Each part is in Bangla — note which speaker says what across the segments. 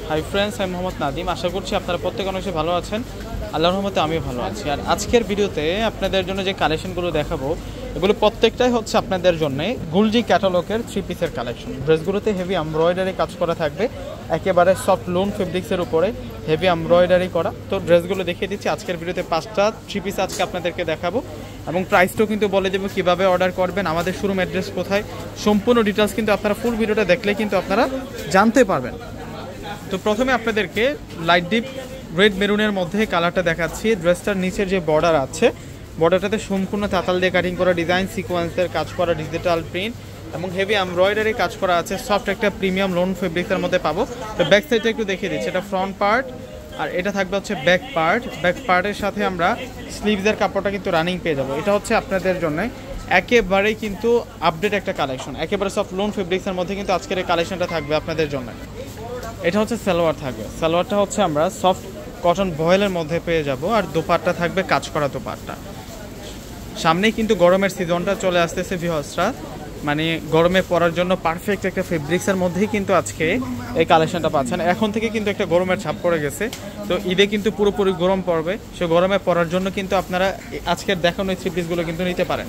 Speaker 1: হাই ফ্রেন্ডস, আমি মোহাম্মদ নাদিম। আশা করছি আপনারা প্রত্যেক অনেক ভালো আছেন। আল্লাহর রহমতে আমিও ভালো আছি। আর আজকের ভিডিওতে আপনাদের জন্য যে কালেকশনগুলো দেখাবো এগুলো প্রত্যেকটাই হচ্ছে আপনাদের জন্য গুলজি ক্যাটালগের 3 পিসের কালেকশন। ড্রেসগুলোতে হেভি এমব্রয়ডারি কাজ করা থাকবে, একেবারে সফট লোন ফেব্রিক্সের উপরে হেভি এমব্রয়ডারি করা। তো ড্রেসগুলো দেখিয়ে দিচ্ছি আজকের ভিডিওতে 5টা 3 পিস আজকে আপনাদেরকে দেখাবো এবং প্রাইসটাও কিন্তু বলে দেবো কীভাবে অর্ডার করবেন, আমাদের শোরুম অ্যাড্রেস কোথায়, সম্পূর্ণ ডিটেলস কিন্তু আপনারা ফুল ভিডিওটা দেখলে কিন্তু আপনারা জানতে পারবেন। তো প্রথমে আপনাদেরকে লাইট ডিপ রেড মেরুনের মধ্যে কালারটা দেখাচ্ছি। ড্রেসটার নিচের যে বর্ডার আছে, বর্ডারটাতে সম্পূর্ণ তাতাল দিয়ে কাটিং করা ডিজাইন, সিকোয়েন্সের কাজ করা, ডিজিটাল প্রিন্ট এবং হেভি এমব্রয়ডারি কাজ করা আছে। সফট একটা প্রিমিয়াম লোন ফেব্রিক্সের মধ্যে পাবো। তো ব্যাক সাইডটা একটু দেখিয়ে দিচ্ছি। এটা ফ্রন্ট পার্ট আর এটা থাকবে হচ্ছে ব্যাক পার্ট। ব্যাক পার্টের সাথে আমরা স্লিভসের কাপড়টা কিন্তু রানিং পেয়ে যাবো। এটা হচ্ছে আপনাদের জন্য একেবারেই কিন্তু আপডেট একটা কালেকশন, একেবারে সফট লোন ফেব্রিক্সের মধ্যে কিন্তু আজকের এই কালেকশনটা থাকবে আপনাদের জন্য। এটা হচ্ছে সালোয়ার থাকবে, সালোয়ারটা হচ্ছে আমরা সফট কটন ভয়েলের মধ্যে পেয়ে যাব। আর দোপাট্টা থাকবে কাজ করা দোপাট্টা। সামনেই কিন্তু গরমের সিজনটা চলে আসতেছে ভিউয়ার্সরা, মানে গরমে পরার জন্য পারফেক্ট একটা ফেব্রিক্সের মধ্যেই কিন্তু আজকে এই কালেকশনটা পাচ্ছেন। এখন থেকে কিন্তু একটা গরমের ছাপ পড়ে গেছে, তো ঈদে কিন্তু পুরোপুরি গরম পড়বে। সে গরমে পরার জন্য কিন্তু আপনারা আজকের দেখানো এই 3 পিসগুলো কিন্তু নিতে পারেন।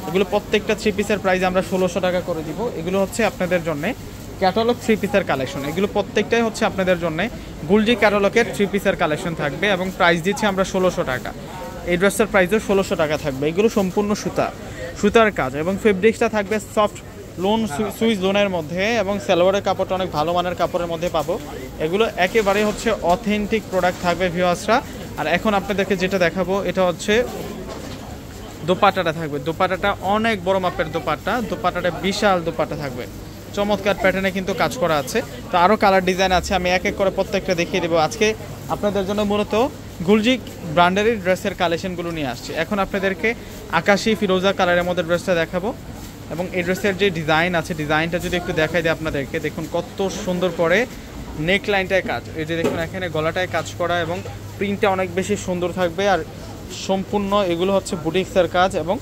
Speaker 1: এগুলো প্রত্যেকটা 3 পিসের প্রাইস আমরা 1600 টাকা করে দিব। এগুলো হচ্ছে আপনাদের জন্য ক্যাটালগ 3 পিসের কালেকশন। এগুলো প্রত্যেকটাই হচ্ছে আপনাদের জন্য গুলজি ক্যাটালগের 3 পিসের কালেকশন থাকবে এবং প্রাইস দিচ্ছি আমরা 1600 টাকা। এই ড্রেসটার প্রাইসও 1600 টাকা থাকবে। এগুলো সম্পূর্ণ সুতার কাজ এবং ফেব্রিক্সটা থাকবে সফট লোন সুইচ লোনের মধ্যে এবং সালোয়ারের কাপড়টা অনেক ভালো মানের কাপড়ের মধ্যে পাবো। এগুলো একেবারে হচ্ছে অথেন্টিক প্রোডাক্ট থাকবে ভিউয়ার্সরা। আর এখন আপনাদেরকে যেটা দেখাবো এটা হচ্ছে দোপাট্টাটা থাকবে। দোপাট্টাটা অনেক বড় মাপের দোপাট্টা, দোপাট্টাটা বিশাল দোপাট্টা থাকবে। চমৎকার প্যাটার্নে কিন্তু কাজ করা আছে। তো আরও কালার ডিজাইন আছে, আমি এক এক করে প্রত্যেকটা দেখিয়ে দেবো। আজকে আপনাদের জন্য মূলত গুলজি ব্র্যান্ডেরই ড্রেসের কালেকশনগুলো নিয়ে আসছি। এখন আপনাদেরকে আকাশি ফিরোজা কালারের মধ্যে ড্রেসটা দেখাবো এবং এই ড্রেসের যে ডিজাইন আছে, ডিজাইনটা যদি একটু দেখাই দিই আপনাদেরকে, দেখুন কত সুন্দর করে নেক লাইনটায় কাজ। এই যে দেখুন এখানে গলাটায় কাজ করা এবং প্রিন্টটা অনেক বেশি সুন্দর থাকবে। আর সম্পূর্ণ এগুলো হচ্ছে বুটিক্সের কাজ এবং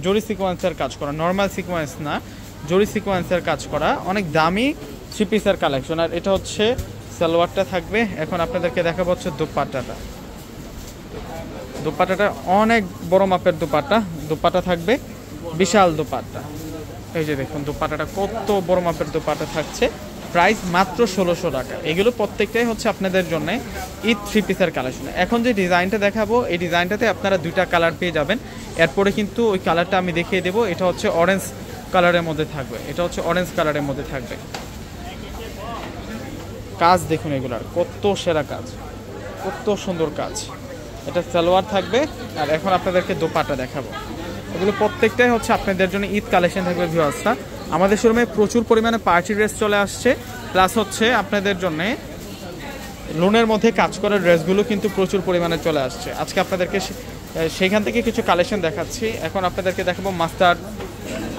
Speaker 1: জরি সিকোয়েন্সের কাজ করা, নর্মাল সিকোয়েন্স না, জরি সিকোয়েন্সের কাজ করা। অনেক দামি 3 পিসের কালেকশন। আর এটা হচ্ছে সালোয়ারটা থাকবে। এখন আপনাদেরকে দেখাবো হচ্ছে দোপাট্টাটা। দোপাট্টাটা অনেক বড় মাপের দোপাট্টা, দোপাট্টা থাকবে বিশাল দোপাট্টা। এই যে দেখুন দোপাট্টাটা কত বড় মাপের দোপাট্টা থাকছে। প্রাইস মাত্র 1600 টাকা। এগুলো প্রত্যেকটাই হচ্ছে আপনাদের জন্য ঈদ 3 পিসের কালেকশন। এখন যে ডিজাইনটা দেখাবো এই ডিজাইনটাতে আপনারা 2টা কালার পেয়ে যাবেন। এরপরে কিন্তু ওই কালারটা আমি দেখিয়ে দেবো। এটা হচ্ছে অরেঞ্জ কালারের মধ্যে থাকবে, এটা হচ্ছে অরেঞ্জ কালারের মধ্যে থাকবে। কাজ দেখুন এগুলার কত সেরা কাজ, কত সুন্দর কাজ। এটা সালোয়ার থাকবে। আর এখন আপনাদেরকে দোপাট্টা দেখাবো। এগুলো প্রত্যেকটাই হচ্ছে আপনাদের জন্য ঈদ কালেকশন থাকবে ভিউয়ার্সরা। আমাদের শোরুমে প্রচুর পরিমাণে পার্টি ড্রেস চলে আসছে, প্লাস হচ্ছে আপনাদের জন্য লোনের মধ্যে কাজ করা ড্রেসগুলো কিন্তু প্রচুর পরিমাণে চলে আসছে। আজকে আপনাদেরকে সেখান থেকে কিছু কালেকশন দেখাচ্ছি। এখন আপনাদেরকে দেখাবো মাস্টার্ড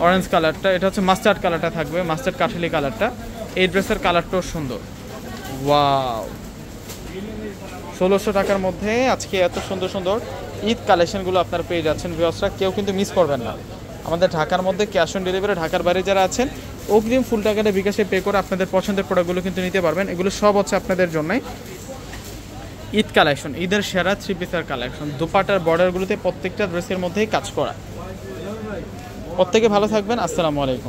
Speaker 1: অরেঞ্জ কালারটা। এটা হচ্ছে মাস্টার্ড কালারটা থাকবে, মাস্টার্ড কাঠালি কালারটা। এই ড্রেসের কালারটাও সুন্দর। ওয়াও, 1600 টাকার মধ্যে আজকে এত সুন্দর সুন্দর ঈদ কালেকশনগুলো আপনারা পেয়ে যাচ্ছেন ভিউয়ার্সরা। কেউ কিন্তু মিস করবেন না। আমাদের ঢাকার মধ্যে ক্যাশ অন ডেলিভারি, ঢাকার বাইরে যারা আছেন অগ্রিম ফুল টাকাটা বিকাশে পে করে আপনাদের পছন্দের প্রোডাক্টগুলো কিন্তু নিতে পারবেন। এগুলো সব হচ্ছে আপনাদের জন্য ঈদ কালেকশন, ঈদের সেরা 3 পিসের কালেকশন। দোপাট্টার বর্ডারগুলোতে প্রত্যেকটা ড্রেসের মধ্যেই কাজ করা। প্রত্যেকে ভালো থাকবেন। আসসালামু আলাইকুম।